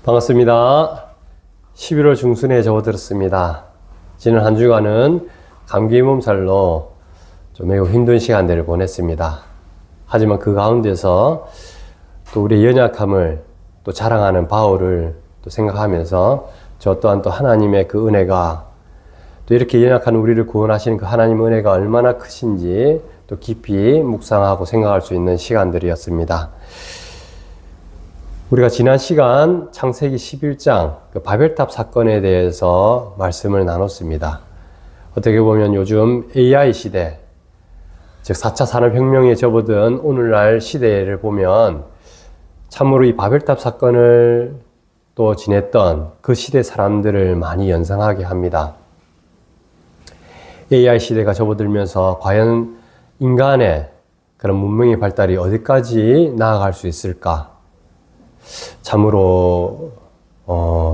반갑습니다. 11월 중순에 접어들었습니다. 지난 한 주간은 감기 몸살로 좀 매우 힘든 시간들을 보냈습니다. 하지만 그 가운데서 또 우리의 연약함을 또 자랑하는 바울을 또 생각하면서 저 또한 또 하나님의 그 은혜가 또 이렇게 연약한 우리를 구원하시는 그 하나님의 은혜가 얼마나 크신지 또 깊이 묵상하고 생각할 수 있는 시간들이었습니다. 우리가 지난 시간 창세기 11장 그 바벨탑 사건에 대해서 말씀을 나눴습니다. 어떻게 보면 요즘 AI 시대, 즉 4차 산업혁명에 접어든 오늘날 시대를 보면 참으로 이 바벨탑 사건을 또 지냈던 그 시대 사람들을 많이 연상하게 합니다. AI 시대가 접어들면서 과연 인간의 그런 문명의 발달이 어디까지 나아갈 수 있을까? 참으로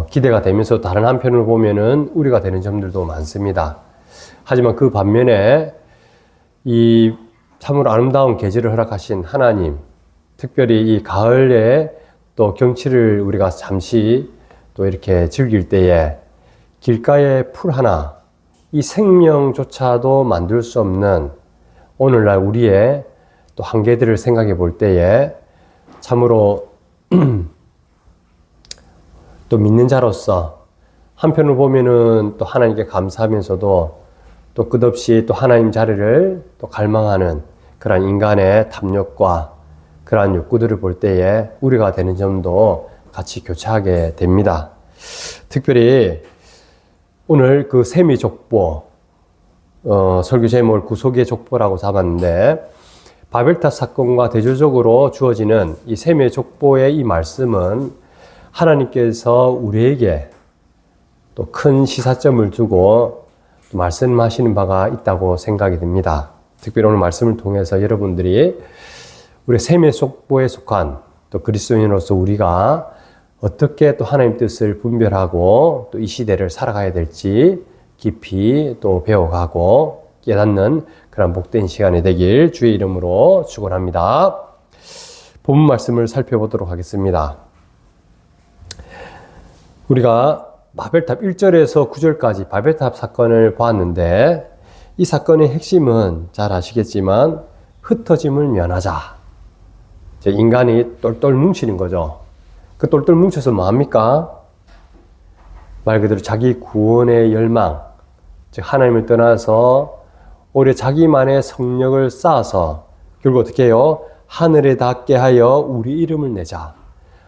기대가 되면서 다른 한편으로 보면은 우려가 되는 점들도 많습니다. 하지만 그 반면에 이 참으로 아름다운 계절을 허락하신 하나님, 특별히 이 가을에 또 경치를 우리가 잠시 또 이렇게 즐길 때에 길가에 풀 하나, 이 생명조차도 만들 수 없는 오늘날 우리의 또 한계들을 생각해 볼 때에 참으로 또 믿는 자로서 한편으로 보면은 또 하나님께 감사하면서도 또 끝없이 또 하나님 자리를 또 갈망하는 그러한 인간의 탐욕과 그러한 욕구들을 볼 때에 우려가 되는 점도 같이 교차하게 됩니다. 특별히 오늘 그 셈의 족보, 설교 제목을 구속의 족보라고 잡았는데 바벨탑 사건과 대조적으로 주어지는 이 셈의 족보의 이 말씀은 하나님께서 우리에게 또 큰 시사점을 두고 또 말씀하시는 바가 있다고 생각이 듭니다. 특별히 오늘 말씀을 통해서 여러분들이 우리 셈의 족보에 속한 또 그리스도인으로서 우리가 어떻게 또 하나님 뜻을 분별하고 또 이 시대를 살아가야 될지 깊이 또 배워가고 깨닫는 그런 복된 시간이 되길 주의 이름으로 축원합니다. 본문 말씀을 살펴보도록 하겠습니다. 우리가 바벨탑 1절에서 9절까지 바벨탑 사건을 보았는데 이 사건의 핵심은 잘 아시겠지만 흩어짐을 면하자. 인간이 똘똘 뭉치는 거죠. 그 똘똘 뭉쳐서 뭐합니까? 말 그대로 자기 구원의 열망, 즉 하나님을 떠나서 오히려 자기만의 성력을 쌓아서 결국 어떻게 해요? 하늘에 닿게 하여 우리 이름을 내자.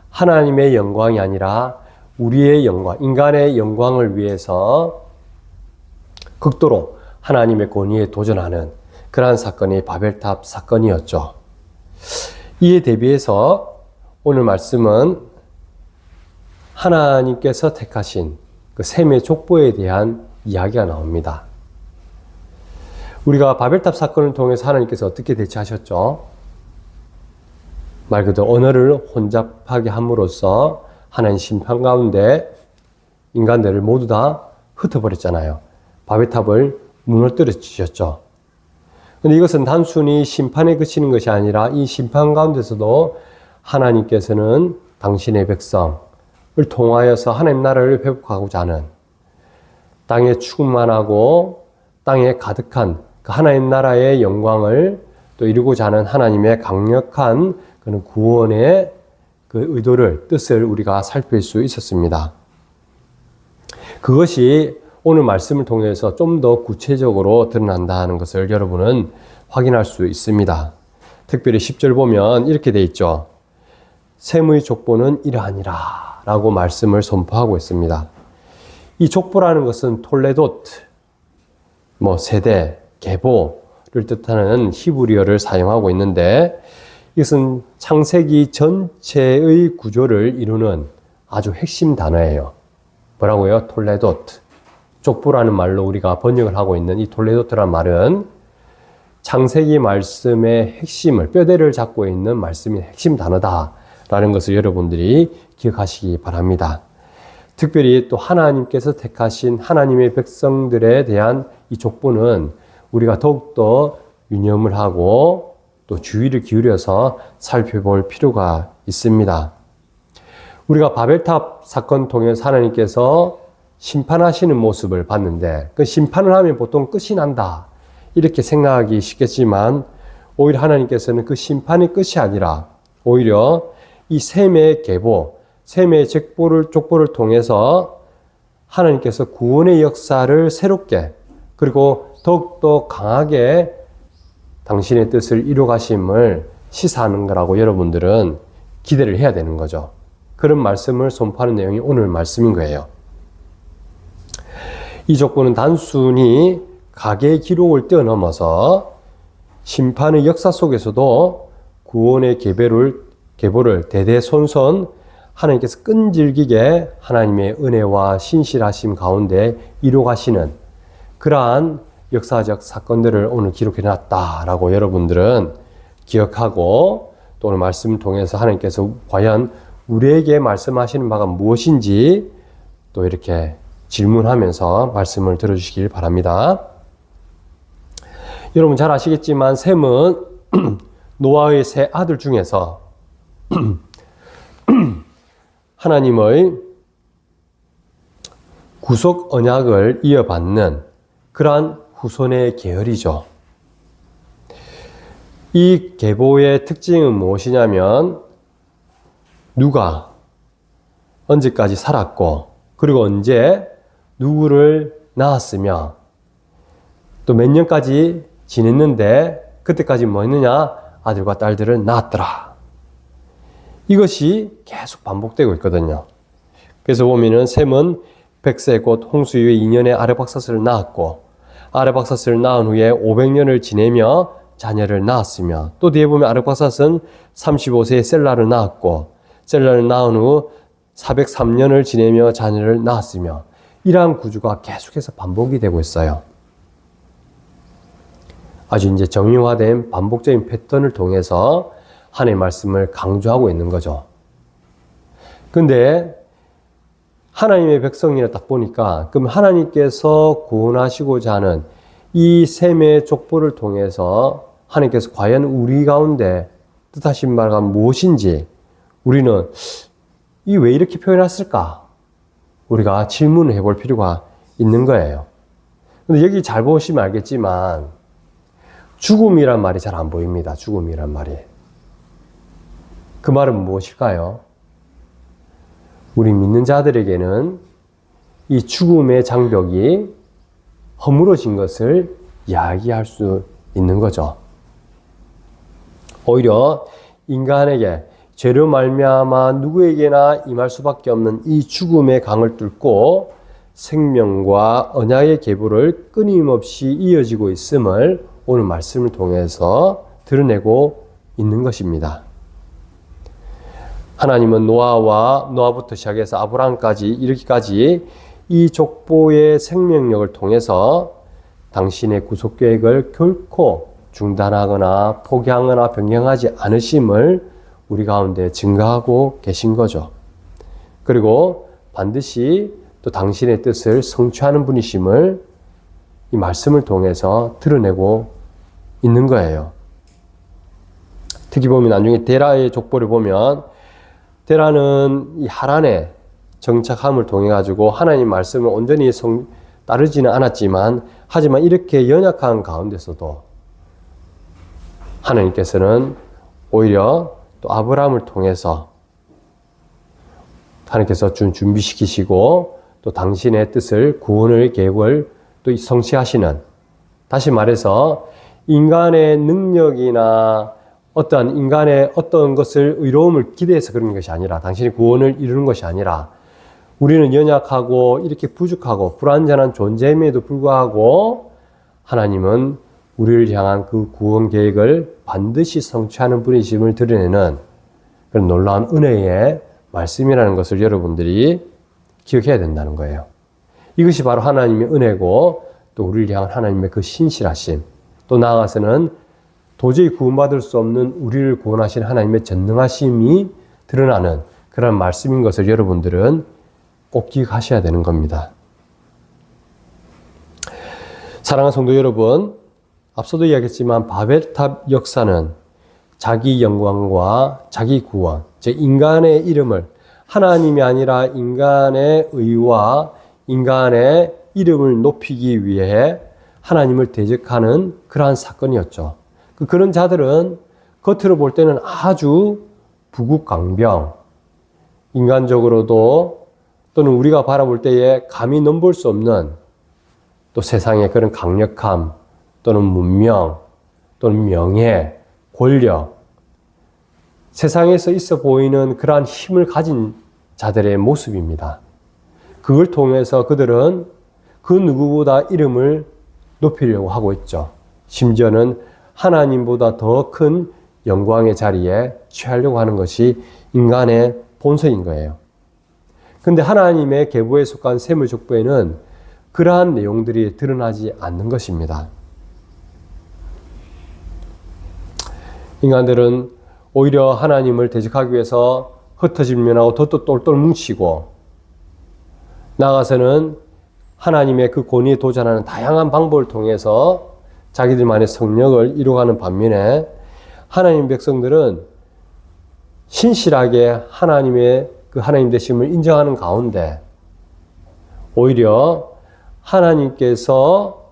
하나님의 영광이 아니라 우리의 영광, 인간의 영광을 위해서 극도로 하나님의 권위에 도전하는 그러한 사건이 바벨탑 사건이었죠. 이에 대비해서 오늘 말씀은 하나님께서 택하신 그 셈의 족보에 대한 이야기가 나옵니다. 우리가 바벨탑 사건을 통해서 하나님께서 어떻게 대처하셨죠? 말 그대로 언어를 혼잡하게 함으로써 하나님 심판 가운데 인간들을 모두 다 흩어버렸잖아요. 바벨탑을 무너뜨려 주셨죠. 그런데 이것은 단순히 심판에 그치는 것이 아니라 이 심판 가운데서도 하나님께서는 당신의 백성을 통하여서 하나님 나라를 회복하고자 하는 땅에 충만하고 땅에 가득한 그 하나님 나라의 영광을 또 이루고자 하는 하나님의 강력한 그런 구원의 그 의도를, 뜻을 우리가 살필 수 있었습니다. 그것이 오늘 말씀을 통해서 좀 더 구체적으로 드러난다는 것을 여러분은 확인할 수 있습니다. 특별히 10절 보면 이렇게 돼 있죠. 셈의 족보는 이러하니라 라고 말씀을 선포하고 있습니다. 이 족보라는 것은 톨레도트, 세대, 계보를 뜻하는 히브리어를 사용하고 있는데 이것은 창세기 전체의 구조를 이루는 아주 핵심 단어예요. 뭐라고요? 톨레도트. 족보라는 말로 우리가 번역을 하고 있는 이 톨레도트란 말은 창세기 말씀의 핵심을, 뼈대를 잡고 있는 말씀의 핵심 단어다라는 것을 여러분들이 기억하시기 바랍니다. 특별히 또 하나님께서 택하신 하나님의 백성들에 대한 이 족보는 우리가 더욱더 유념을 하고 또 주의를 기울여서 살펴볼 필요가 있습니다. 우리가 바벨탑 사건 통해서 하나님께서 심판하시는 모습을 봤는데, 그 심판을 하면 보통 끝이 난다 이렇게 생각하기 쉽겠지만, 오히려 하나님께서는 그 심판이 끝이 아니라 오히려 이 셈의 계보, 셈의 족보를 통해서 하나님께서 구원의 역사를 새롭게, 그리고 더욱더 강하게 당신의 뜻을 이루가심을 시사하는 거라고 여러분들은 기대를 해야 되는 거죠. 그런 말씀을 선포하는 내용이 오늘 말씀인 거예요. 이 족보는 단순히 가계의 기록을 뛰어넘어서 심판의 역사 속에서도 구원의 계보를 대대손손 하나님께서 끈질기게 하나님의 은혜와 신실하심 가운데 이루가시는 그러한 역사적 사건들을 오늘 기록해 놨다라고 여러분들은 기억하고, 또 오늘 말씀을 통해서 하나님께서 과연 우리에게 말씀하시는 바가 무엇인지 또 이렇게 질문하면서 말씀을 들어주시길 바랍니다. 여러분 잘 아시겠지만 셈은 노아의 세 아들 중에서 하나님의 구속 언약을 이어받는 그러한 후손의 계열이죠. 이 계보의 특징은 무엇이냐면 누가 언제까지 살았고, 그리고 언제 누구를 낳았으며, 또 몇 년까지 지냈는데 그때까지 뭐 했느냐? 아들과 딸들을 낳았더라. 이것이 계속 반복되고 있거든요. 그래서 보면은 셈은 백세 곧 홍수 이후에 2년에 아르박사스를 낳았고, 아르박사스를 낳은 후에 500년을 지내며 자녀를 낳았으며, 또 뒤에 보면 아르박사스는 35세에 셀라를 낳았고, 셀라를 낳은 후 403년을 지내며 자녀를 낳았으며, 이러한 구조가 계속해서 반복이 되고 있어요. 아주 이제 정의화된 반복적인 패턴을 통해서 하나님의 말씀을 강조하고 있는 거죠. 근데 하나님의 백성이라 딱 보니까, 그럼 하나님께서 구원하시고자 하는 이 셈의 족보를 통해서 하나님께서 과연 우리 가운데 뜻하신 바가 무엇인지 우리는 이 왜 이렇게 표현했을까? 우리가 질문을 해볼 필요가 있는 거예요. 근데 여기 잘 보시면 알겠지만 죽음이란 말이 잘 안 보입니다. 죽음이란 말이. 그 말은 무엇일까요? 우리 믿는 자들에게는 이 죽음의 장벽이 허물어진 것을 이야기할 수 있는 거죠. 오히려 인간에게 죄로 말미암아 누구에게나 임할 수밖에 없는 이 죽음의 강을 뚫고 생명과 언약의 계보를 끊임없이 이어지고 있음을 오늘 말씀을 통해서 드러내고 있는 것입니다. 하나님은 노아부터 시작해서 아브라함까지 이르기까지 이 족보의 생명력을 통해서 당신의 구속 계획을 결코 중단하거나 포기하거나 변경하지 않으심을 우리 가운데 증거하고 계신 거죠. 그리고 반드시 또 당신의 뜻을 성취하는 분이심을 이 말씀을 통해서 드러내고 있는 거예요. 특히 보면 나중에 데라의 족보를 보면, 데라는 이 하란에 정착함을 통해 가지고 하나님 말씀을 온전히 따르지는 않았지만, 하지만 이렇게 연약한 가운데서도 하나님께서는 오히려 또 아브라함을 통해서 하나님께서 준비시키시고 또 당신의 뜻을, 구원의 계획을 또 성취하시는, 다시 말해서 인간의 능력이나 인간의 어떤 것을 의로움을 기대해서 그런 것이 아니라, 당신의 구원을 이루는 것이 아니라, 우리는 연약하고 이렇게 부족하고 불완전한 존재임에도 불구하고 하나님은 우리를 향한 그 구원 계획을 반드시 성취하는 분이심을 드러내는 그런 놀라운 은혜의 말씀이라는 것을 여러분들이 기억해야 된다는 거예요. 이것이 바로 하나님의 은혜고, 또 우리를 향한 하나님의 그 신실하심, 또 나아가서는 도저히 구원받을 수 없는 우리를 구원하신 하나님의 전능하심이 드러나는 그런 말씀인 것을 여러분들은 꼭 기억하셔야 되는 겁니다. 사랑하는 성도 여러분, 앞서도 이야기했지만 바벨탑 역사는 자기 영광과 자기 구원, 즉 인간의 이름을 하나님이 아니라 인간의 의와 인간의 이름을 높이기 위해 하나님을 대적하는 그러한 사건이었죠. 그런 자들은 겉으로 볼 때는 아주 부국강병, 인간적으로도 또는 우리가 바라볼 때에 감히 넘볼 수 없는 또 세상의 그런 강력함 또는 문명 또는 명예, 권력, 세상에서 있어 보이는 그러한 힘을 가진 자들의 모습입니다. 그걸 통해서 그들은 그 누구보다 이름을 높이려고 하고 있죠. 심지어는 하나님보다 더 큰 영광의 자리에 취하려고 하는 것이 인간의 본성인 거예요. 근데 하나님의 계보에 속한 셈의 족보에는 그러한 내용들이 드러나지 않는 것입니다. 인간들은 오히려 하나님을 대적하기 위해서 흩어질면하고 더 똘똘 뭉치고 나아가서는 하나님의 그 권위에 도전하는 다양한 방법을 통해서 자기들만의 성력을 이루어가는 반면에 하나님 백성들은 신실하게 하나님의 그 하나님 되심을 인정하는 가운데 오히려 하나님께서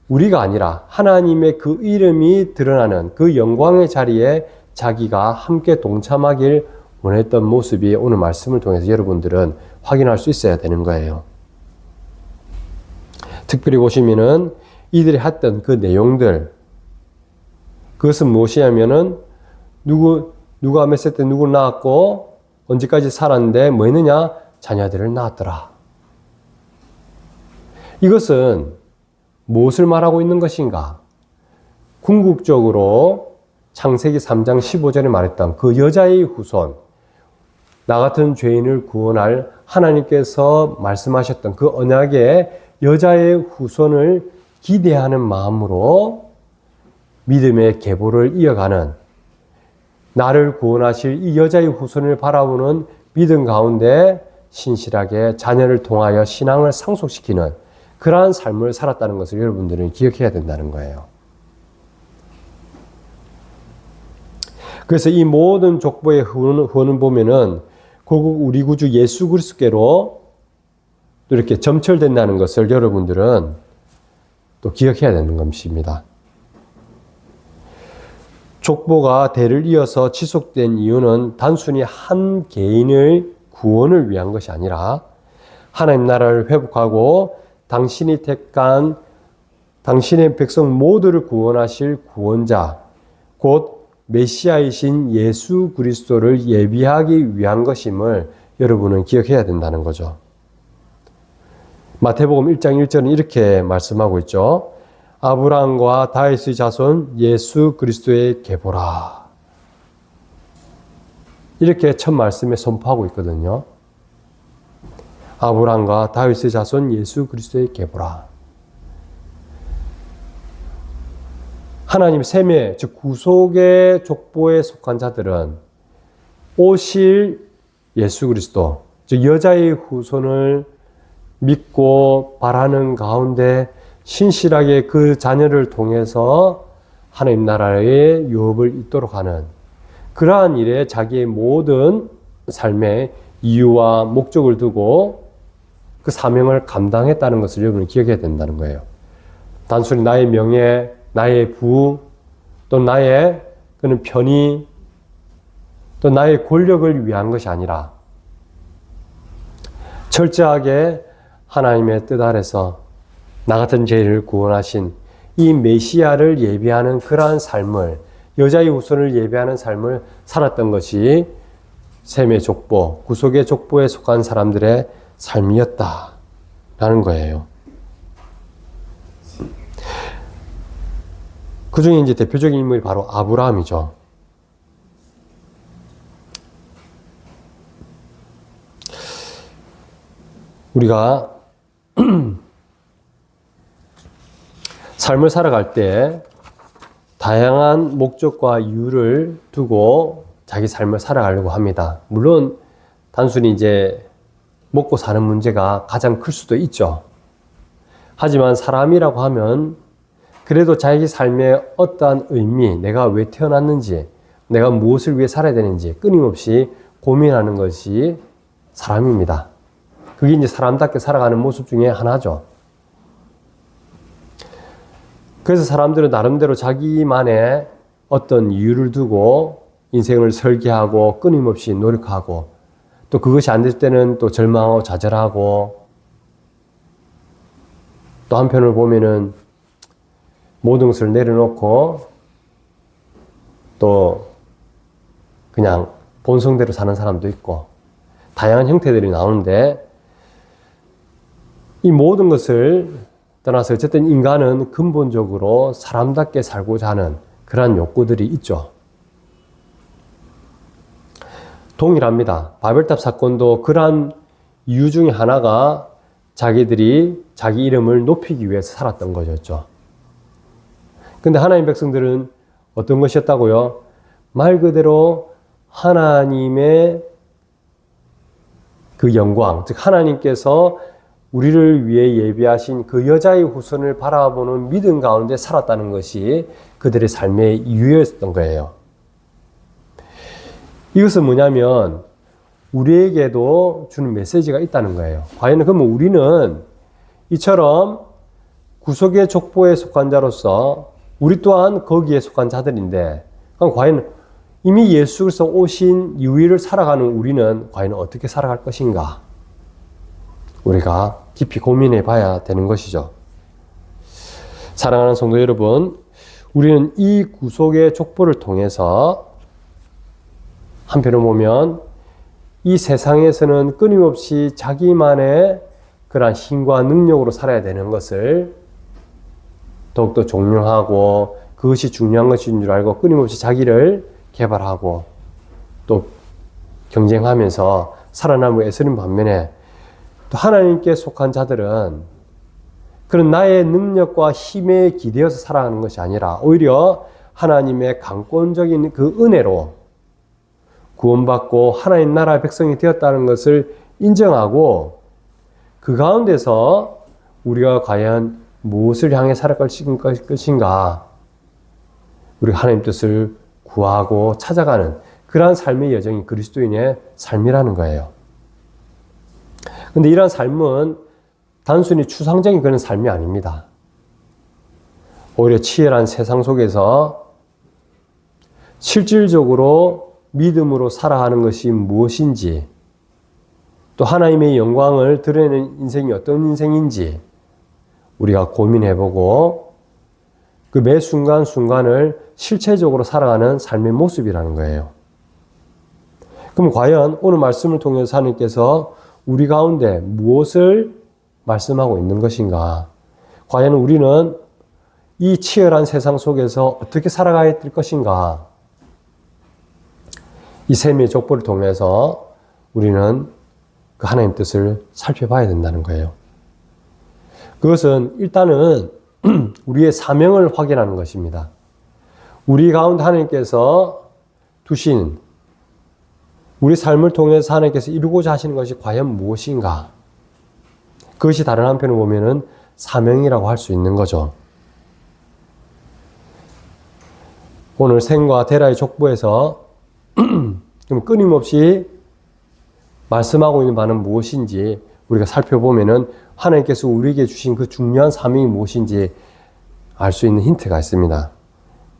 우리가 아니라 하나님의 그 이름이 드러나는 그 영광의 자리에 자기가 함께 동참하길 원했던 모습이 오늘 말씀을 통해서 여러분들은 확인할 수 있어야 되는 거예요. 특별히 보시면은 이들이 했던 그 내용들, 그것은 무엇이냐면은 누가 몇 세 때 누구를 낳았고 언제까지 살았는데 뭐 했느냐? 자녀들을 낳았더라. 이것은 무엇을 말하고 있는 것인가? 궁극적으로 창세기 3장 15절에 말했던 그 여자의 후손, 나 같은 죄인을 구원할 하나님께서 말씀하셨던 그 언약의 여자의 후손을 기대하는 마음으로 믿음의 계보를 이어가는 나를 구원하실 이 여자의 후손을 바라보는 믿음 가운데 신실하게 자녀를 통하여 신앙을 상속시키는 그러한 삶을 살았다는 것을 여러분들은 기억해야 된다는 거예요. 그래서 이 모든 족보의 후원을 보면은 고국 우리 구주 예수 그리스도께로 또 이렇게 점철된다는 것을 여러분들은 또 기억해야 되는 것입니다. 족보가 대를 이어서 지속된 이유는 단순히 한 개인의 구원을 위한 것이 아니라 하나님 나라를 회복하고 당신이 택한 당신의 백성 모두를 구원하실 구원자, 곧 메시아이신 예수 그리스도를 예비하기 위한 것임을 여러분은 기억해야 된다는 거죠. 마태복음 1장 1절은 이렇게 말씀하고 있죠. 아브라함과 다윗의 자손 예수 그리스도의 계보라. 이렇게 첫 말씀에 선포하고 있거든요. 아브라함과 다윗의 자손 예수 그리스도의 계보라. 하나님 셈의 즉 구속의 족보에 속한 자들은 오실 예수 그리스도 즉 여자의 후손을 믿고 바라는 가운데 신실하게 그 자녀를 통해서 하나님 나라의 유업을 잇도록 하는 그러한 일에 자기의 모든 삶의 이유와 목적을 두고 그 사명을 감당했다는 것을 여러분은 기억해야 된다는 거예요. 단순히 나의 명예, 나의 부, 또 나의 그런 편의, 또 나의 권력을 위한 것이 아니라 철저하게 하나님의 뜻 아래서 나 같은 죄인을 구원하신 이 메시아를 예비하는 그러한 삶을, 여자의 후손을 예비하는 삶을 살았던 것이 셈의 족보, 구속의 족보에 속한 사람들의 삶이었다라는 거예요. 그 중에 이제 대표적인 인물이 바로 아브라함이죠. 우리가 삶을 살아갈 때 다양한 목적과 이유를 두고 자기 삶을 살아가려고 합니다. 물론 단순히 이제 먹고 사는 문제가 가장 클 수도 있죠. 하지만 사람이라고 하면 그래도 자기 삶의 어떠한 의미, 내가 왜 태어났는지, 내가 무엇을 위해 살아야 되는지 끊임없이 고민하는 것이 사람입니다. 그게 이제 사람답게 살아가는 모습 중에 하나죠. 그래서 사람들은 나름대로 자기만의 어떤 이유를 두고 인생을 설계하고 끊임없이 노력하고 또 그것이 안 될 때는 또 절망하고 좌절하고 또 한편을 보면은 모든 것을 내려놓고 또 그냥 본성대로 사는 사람도 있고 다양한 형태들이 나오는데 이 모든 것을 떠나서 어쨌든 인간은 근본적으로 사람답게 살고자 하는 그러한 욕구들이 있죠. 동일합니다. 바벨탑 사건도 그러한 이유 중에 하나가 자기들이 자기 이름을 높이기 위해서 살았던 것이었죠. 근데 하나님 백성들은 어떤 것이었다고요? 말 그대로 하나님의 그 영광, 즉 하나님께서 우리를 위해 예비하신 그 여자의 후손을 바라보는 믿음 가운데 살았다는 것이 그들의 삶의 이유였던 거예요. 이것은 뭐냐면 우리에게도 주는 메시지가 있다는 거예요. 과연 그러면 우리는 이처럼 구속의 족보에 속한 자로서 우리 또한 거기에 속한 자들인데 그럼 과연 이미 예수 그리스도 오신 이후를 살아가는 우리는 과연 어떻게 살아갈 것인가? 우리가 깊이 고민해 봐야 되는 것이죠. 사랑하는 성도 여러분, 우리는 이 구속의 족보를 통해서 한편으로 보면 이 세상에서는 끊임없이 자기만의 그러한 힘과 능력으로 살아야 되는 것을 더욱더 종용하고 그것이 중요한 것인 줄 알고 끊임없이 자기를 개발하고 또 경쟁하면서 살아남고 애쓰는 반면에 또 하나님께 속한 자들은 그런 나의 능력과 힘에 기대어서 살아가는 것이 아니라 오히려 하나님의 강권적인 그 은혜로 구원받고 하나님 나라 백성이 되었다는 것을 인정하고 그 가운데서 우리가 과연 무엇을 향해 살아갈 것인가 우리가 하나님 뜻을 구하고 찾아가는 그러한 삶의 여정이 그리스도인의 삶이라는 거예요. 근데 이러한 삶은 단순히 추상적인 그런 삶이 아닙니다. 오히려 치열한 세상 속에서 실질적으로 믿음으로 살아가는 것이 무엇인지 또 하나님의 영광을 드러내는 인생이 어떤 인생인지 우리가 고민해보고 그 매 순간순간을 실체적으로 살아가는 삶의 모습이라는 거예요. 그럼 과연 오늘 말씀을 통해서 하나님께서 우리 가운데 무엇을 말씀하고 있는 것인가? 과연 우리는 이 치열한 세상 속에서 어떻게 살아가야 될 것인가? 이 셈의 족보를 통해서 우리는 그 하나님 뜻을 살펴봐야 된다는 거예요. 그것은 일단은 우리의 사명을 확인하는 것입니다. 우리 가운데 하나님께서 두신 우리 삶을 통해서 하나님께서 이루고자 하시는 것이 과연 무엇인가? 그것이 다른 한편으로 보면은 사명이라고 할 수 있는 거죠. 오늘 생과 데라의 족보에서 끊임없이 말씀하고 있는 바는 무엇인지 우리가 살펴보면은 하나님께서 우리에게 주신 그 중요한 사명이 무엇인지 알 수 있는 힌트가 있습니다.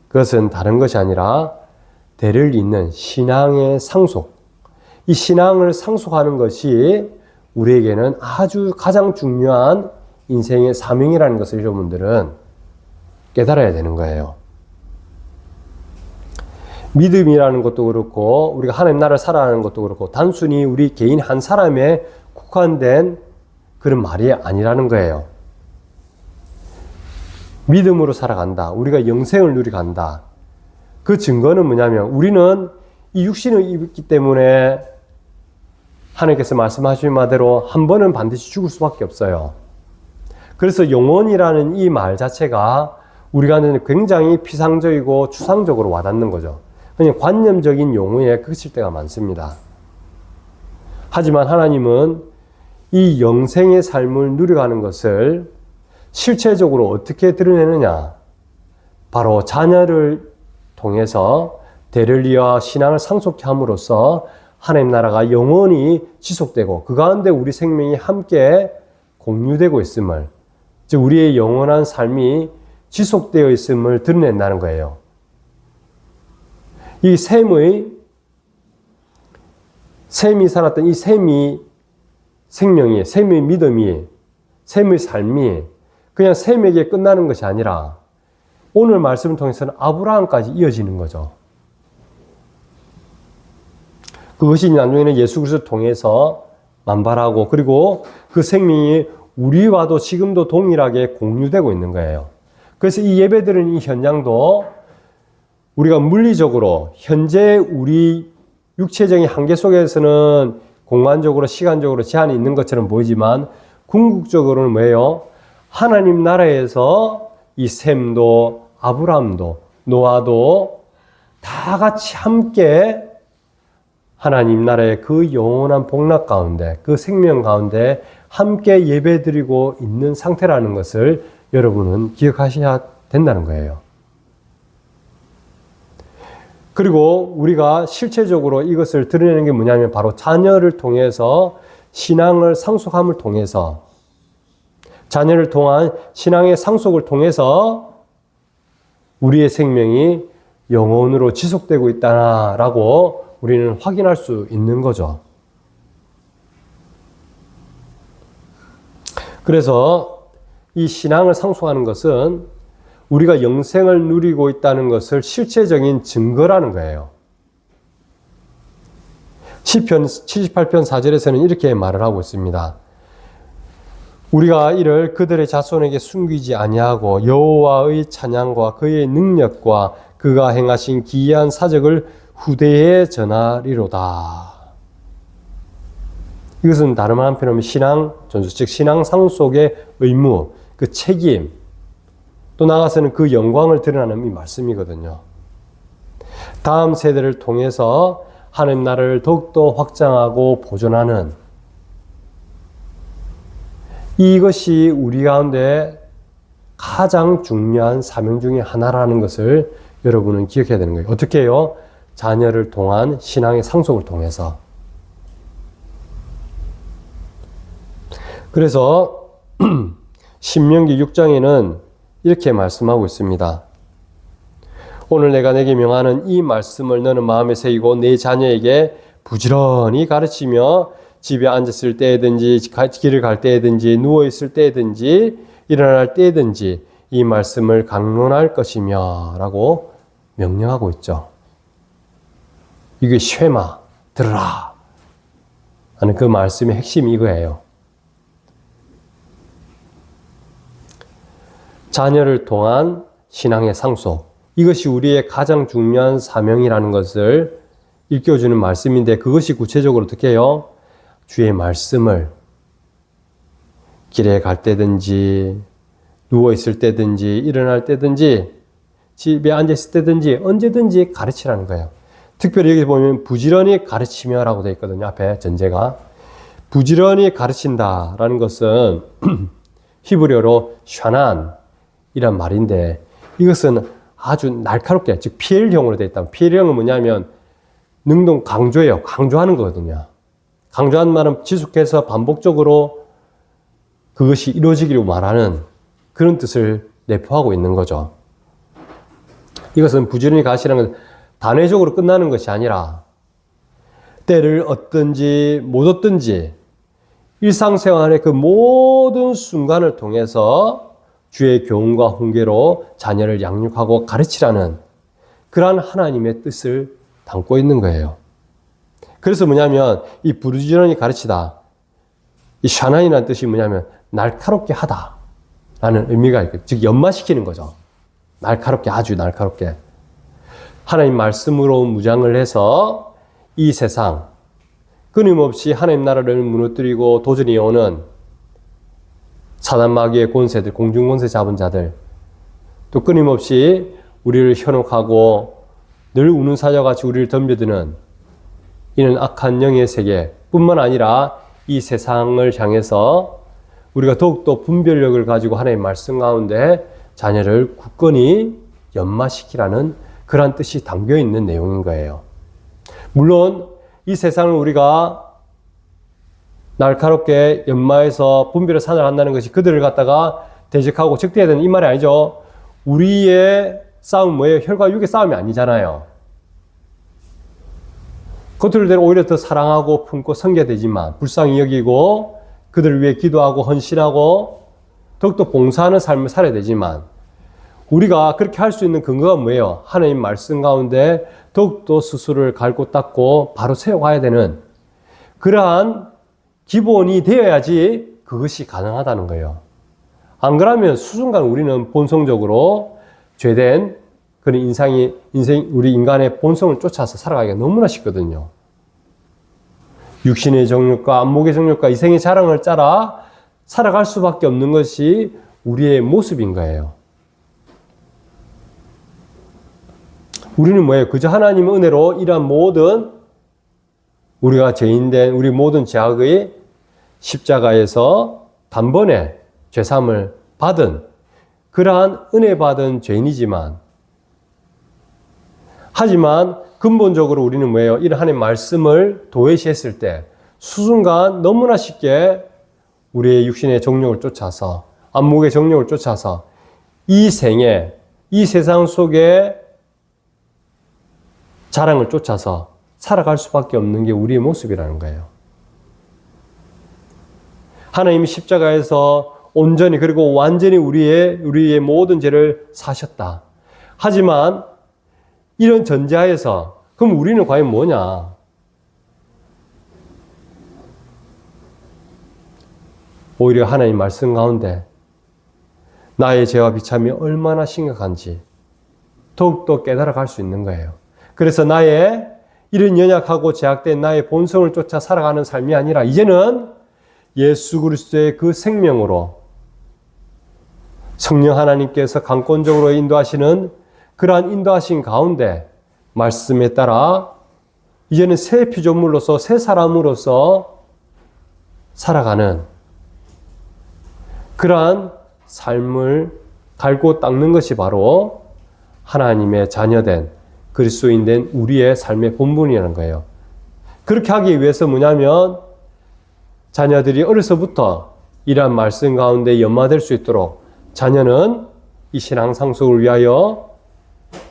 그것은 다른 것이 아니라 대를 잇는 신앙의 상속. 이 신앙을 상속하는 것이 우리에게는 아주 가장 중요한 인생의 사명이라는 것을 여러분들은 깨달아야 되는 거예요. 믿음이라는 것도 그렇고 우리가 하나님 나라를 살아가는 것도 그렇고 단순히 우리 개인 한 사람에 국한된 그런 말이 아니라는 거예요. 믿음으로 살아간다. 우리가 영생을 누리간다. 그 증거는 뭐냐면 우리는 이 육신을 입었기 때문에 하나님께서 말씀하신 바대로 한 번은 반드시 죽을 수밖에 없어요. 그래서 영혼이라는 이 말 자체가 우리가 굉장히 피상적이고 추상적으로 와닿는 거죠. 그냥 관념적인 용어에 그칠 때가 많습니다. 하지만 하나님은 이 영생의 삶을 누려가는 것을 실체적으로 어떻게 드러내느냐? 바로 자녀를 통해서 대를 이어 신앙을 상속케 함으로써 하나님 나라가 영원히 지속되고 그 가운데 우리 생명이 함께 공유되고 있음을, 즉 우리의 영원한 삶이 지속되어 있음을 드러낸다는 거예요. 이 샘이 살았던 이 샘이 생명이, 샘의 믿음이, 샘의 삶이 그냥 샘에게 끝나는 것이 아니라 오늘 말씀을 통해서는 아브라함까지 이어지는 거죠. 그것이 나중에는 예수 그리스도를 통해서 만발하고 그리고 그 생명이 우리와도 지금도 동일하게 공유되고 있는 거예요. 그래서 이 예배드리는 이 현장도 우리가 물리적으로 현재 우리 육체적인 한계 속에서는 공간적으로 시간적으로 제한이 있는 것처럼 보이지만 궁극적으로는 뭐예요? 하나님 나라에서 이 셈도 아브라함도 노아도 다 같이 함께 하나님 나라의 그 영원한 복락 가운데, 그 생명 가운데 함께 예배드리고 있는 상태라는 것을 여러분은 기억하셔야 된다는 거예요. 그리고 우리가 실체적으로 이것을 드러내는 게 뭐냐면 바로 자녀를 통해서 신앙을 상속함을 통해서 자녀를 통한 신앙의 상속을 통해서 우리의 생명이 영원으로 지속되고 있다라고 우리는 확인할 수 있는 거죠. 그래서 이 신앙을 상속하는 것은 우리가 영생을 누리고 있다는 것을 실체적인 증거라는 거예요. 시편 78편 4절에서는 이렇게 말을 하고 있습니다. 우리가 이를 그들의 자손에게 숨기지 아니하고 여호와의 찬양과 그의 능력과 그가 행하신 기이한 사적을 후대에 전하리로다. 이것은 다름 한편으로 신앙 전수, 즉 신앙 상속의 의무, 그 책임, 또 나아가서는 그 영광을 드러나는 이 말씀이거든요. 다음 세대를 통해서 하나님 나라를 더욱더 확장하고 보존하는 이것이 우리 가운데 가장 중요한 사명 중에 하나라는 것을 여러분은 기억해야 되는 거예요. 어떻게 해요? 자녀를 통한 신앙의 상속을 통해서. 그래서 신명기 6장에는 이렇게 말씀하고 있습니다. 오늘 내가 내게 명하는 이 말씀을 너는 마음에 새기고 내 자녀에게 부지런히 가르치며 집에 앉았을 때든지 길을 갈 때든지 누워있을 때든지 일어날 때든지 이 말씀을 강론할 것이며 라고 명령하고 있죠. 이게 쉐마, 들으라 하는 그 말씀의 핵심이 이거예요. 자녀를 통한 신앙의 상속, 이것이 우리의 가장 중요한 사명이라는 것을 일깨워주는 말씀인데 그것이 구체적으로 어떻게 해요? 주의 말씀을 길에 갈 때든지 누워있을 때든지 일어날 때든지 집에 앉아있을 때든지 언제든지 가르치라는 거예요. 특별히 여기 보면 부지런히 가르치며 라고 되어 있거든요. 앞에 전제가. 부지런히 가르친다라는 것은 히브리어로 샤난 이란 말인데 이것은 아주 날카롭게, 즉 PL형으로 되어 있다. PL형은 뭐냐면 능동 강조예요. 강조하는 거거든요. 강조한 말은 지속해서 반복적으로 그것이 이루어지기로 말하는 그런 뜻을 내포하고 있는 거죠. 이것은 부지런히 가시라는 건 단회적으로 끝나는 것이 아니라 때를 얻든지 못 얻든지 일상생활의 그 모든 순간을 통해서 주의 교훈과 훈계로 자녀를 양육하고 가르치라는 그러한 하나님의 뜻을 담고 있는 거예요. 그래서 뭐냐면 이 부지런히 가르치다, 이 샤난이라는 뜻이 뭐냐면 날카롭게 하다 라는 의미가 있고, 즉 연마시키는 거죠. 날카롭게, 아주 날카롭게 하나님 말씀으로 무장을 해서 이 세상 끊임없이 하나님 나라를 무너뜨리고 도전이 오는 사단 마귀의 권세들, 공중 권세 잡은 자들, 또 끊임없이 우리를 현혹하고 늘 우는 사자같이 우리를 덤벼드는 이는 악한 영의 세계뿐만 아니라 이 세상을 향해서 우리가 더욱더 분별력을 가지고 하나님의 말씀 가운데 자녀를 굳건히 연마시키라는 그러한 뜻이 담겨 있는 내용인 거예요. 물론 이 세상을 우리가 날카롭게 연마해서 분별을 산을한다는 것이 그들을 갖다가 대적하고 적대해야 되는 이 말이 아니죠. 우리의 싸움 뭐예요? 혈과 육의 싸움이 아니잖아요. 그들을 오히려 더 사랑하고 품고 섬겨야 되지만 불쌍히 여기고 그들을 위해 기도하고 헌신하고 더욱더 봉사하는 삶을 살아야 되지만 우리가 그렇게 할 수 있는 근거가 뭐예요? 하나님 말씀 가운데 더욱더 스스로를 갈고 닦고 바로 세워가야 되는 그러한 기본이 되어야지 그것이 가능하다는 거예요. 안 그러면 수순간 우리는 본성적으로 죄된 그런 우리 인간의 본성을 쫓아서 살아가기가 너무나 쉽거든요. 육신의 정욕과 안목의 정욕과 이생의 자랑을 따라 살아갈 수밖에 없는 것이 우리의 모습인 거예요. 우리는 뭐예요? 그저 하나님의 은혜로 이러한 모든 우리가 죄인된 우리 모든 죄악의 십자가에서 단번에 죄사함을 받은 그러한 은혜 받은 죄인이지만 하지만 근본적으로 우리는 뭐예요? 이런 하나님의 말씀을 도외시했을 때 수순간 너무나 쉽게 우리의 육신의 정욕을 쫓아서 안목의 정욕을 쫓아서 이 생에 이 세상 속에 자랑을 쫓아서 살아갈 수밖에 없는 게 우리의 모습이라는 거예요. 하나님이 십자가에서 온전히 그리고 완전히 우리의 모든 죄를 사셨다. 하지만 이런 전제하에서 그럼 우리는 과연 뭐냐? 오히려 하나님 말씀 가운데 나의 죄와 비참이 얼마나 심각한지 더욱더 깨달아갈 수 있는 거예요. 그래서 나의 이런 연약하고 제약된 나의 본성을 쫓아 살아가는 삶이 아니라 이제는 예수 그리스도의 그 생명으로 성령 하나님께서 강권적으로 인도하시는 그러한 인도하신 가운데 말씀에 따라 이제는 새 피조물로서 새 사람으로서 살아가는 그러한 삶을 갈고 닦는 것이 바로 하나님의 자녀된 그리스도인된 우리의 삶의 본분이라는 거예요. 그렇게 하기 위해서 뭐냐면 자녀들이 어려서부터 이러한 말씀 가운데 연마될 수 있도록 자녀는 이 신앙 상속을 위하여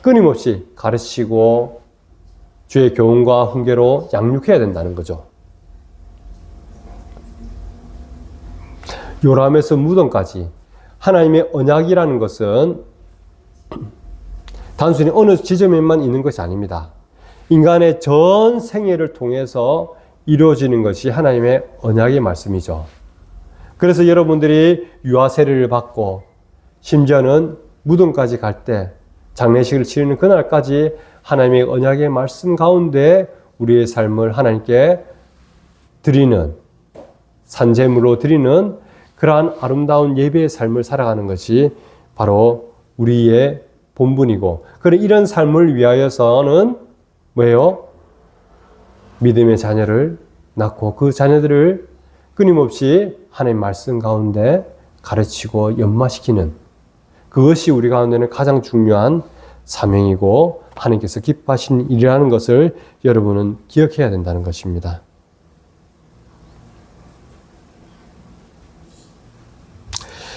끊임없이 가르치고 주의 교훈과 훈계로 양육해야 된다는 거죠. 요람에서 무덤까지 하나님의 언약이라는 것은 단순히 어느 지점에만 있는 것이 아닙니다. 인간의 전 생애를 통해서 이루어지는 것이 하나님의 언약의 말씀이죠. 그래서 여러분들이 유아 세례를 받고 심지어는 무덤까지 갈 때 장례식을 치르는 그날까지 하나님의 언약의 말씀 가운데 우리의 삶을 하나님께 드리는 산제물로 드리는 그러한 아름다운 예배의 삶을 살아가는 것이 바로 우리의 본분이고 그런 이런 삶을 위하여서는 뭐예요? 믿음의 자녀를 낳고 그 자녀들을 끊임없이 하나님의 말씀 가운데 가르치고 연마시키는 그것이 우리 가운데는 가장 중요한 사명이고 하나님께서 기뻐하시는 일이라는 것을 여러분은 기억해야 된다는 것입니다.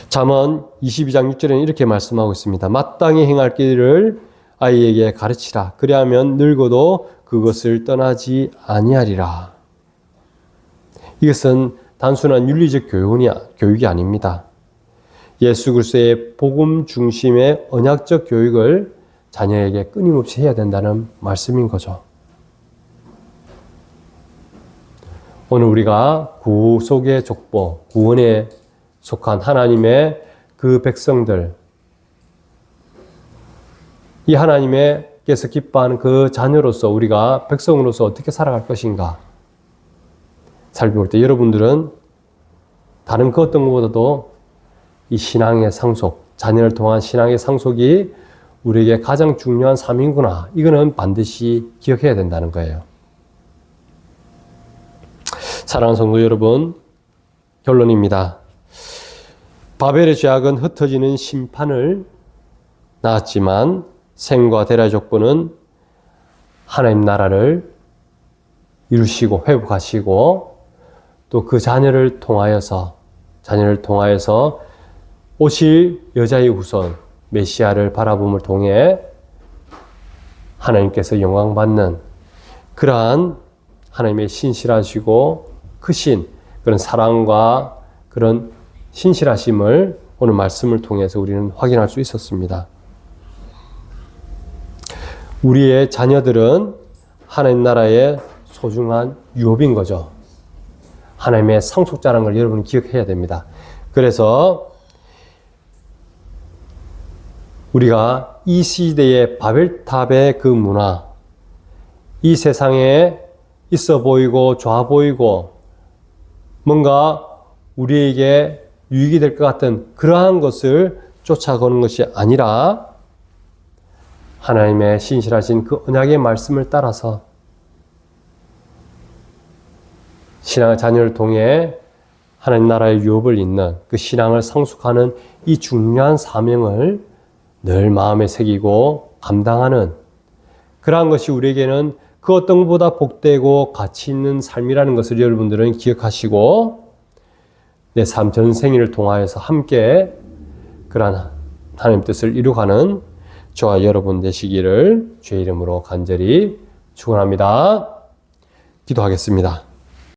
잠언 22장 6절에는 이렇게 말씀하고 있습니다. 마땅히 행할 길을 아이에게 가르치라. 그리하면 늙어도 그것을 떠나지 아니하리라. 이것은 단순한 윤리적 교육이 아닙니다. 예수 그리스도의 복음 중심의 언약적 교육을 자녀에게 끊임없이 해야 된다는 말씀인 거죠. 오늘 우리가 구속의 족보, 구원에 속한 하나님의 그 백성들, 이 하나님께서 기뻐하는 그 자녀로서 우리가 백성으로서 어떻게 살아갈 것인가 살펴볼 때 여러분들은 다른 그 어떤 것보다도 이 신앙의 상속, 자녀를 통한 신앙의 상속이 우리에게 가장 중요한 삶이구나. 이거는 반드시 기억해야 된다는 거예요. 사랑하는 성도 여러분, 결론입니다. 바벨의 죄악은 흩어지는 심판을 낳았지만 생과 대라의 족보는 하나님 나라를 이루시고 회복하시고 또 그 자녀를 통하여서 오실 여자의 후손 메시아를 바라봄을 통해 하나님께서 영광받는 그러한 하나님의 신실하시고 크신 그런 사랑과 그런 신실하심을 오늘 말씀을 통해서 우리는 확인할 수 있었습니다. 우리의 자녀들은 하나님 나라의 소중한 유업인 거죠. 하나님의 상속자라는 걸 여러분 기억해야 됩니다. 그래서 우리가 이 시대의 바벨탑의 그 문화, 이 세상에 있어 보이고 좋아 보이고 뭔가 우리에게 유익이 될 것 같은 그러한 것을 쫓아가는 것이 아니라 하나님의 신실하신 그 언약의 말씀을 따라서 신앙의 자녀를 통해 하나님 나라의 유업을 잇는 그 신앙을 성숙하는 이 중요한 사명을 늘 마음에 새기고 감당하는 그러한 것이 우리에게는 그 어떤 것보다 복되고 가치 있는 삶이라는 것을 여러분들은 기억하시고 내 삶 전생일을 통하여서 함께 그러한 하나님 뜻을 이루가는 저와 여러분 되시기를 주의 이름으로 간절히 축원합니다. 기도하겠습니다.